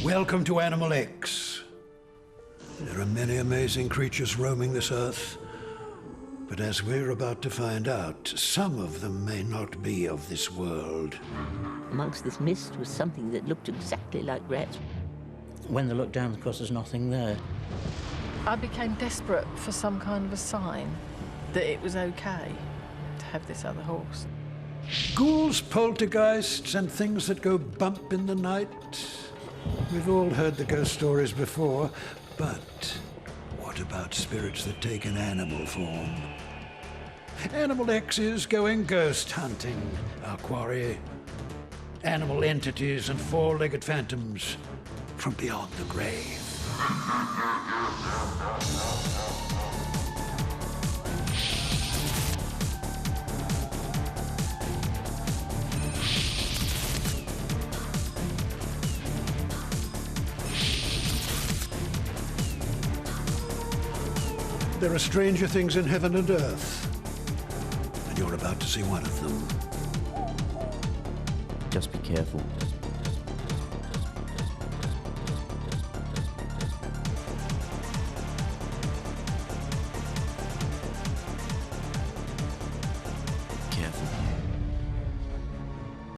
Welcome to Animal X. There are many amazing creatures roaming this earth, but as we're about to find out, some of them may not be of this world. Amongst this mist was something that looked exactly like rats. When they looked down, of course, there's nothing there. I became desperate for some kind of a sign that it was okay to have this other horse. Ghouls, poltergeists, and things that go bump in the night. We've all heard the ghost stories before, but what about spirits that take an animal form? Animal X is going ghost hunting, our quarry. Animal entities and four-legged phantoms from beyond the grave. There are stranger things in heaven and earth, and you're about to see one of them. Just be careful.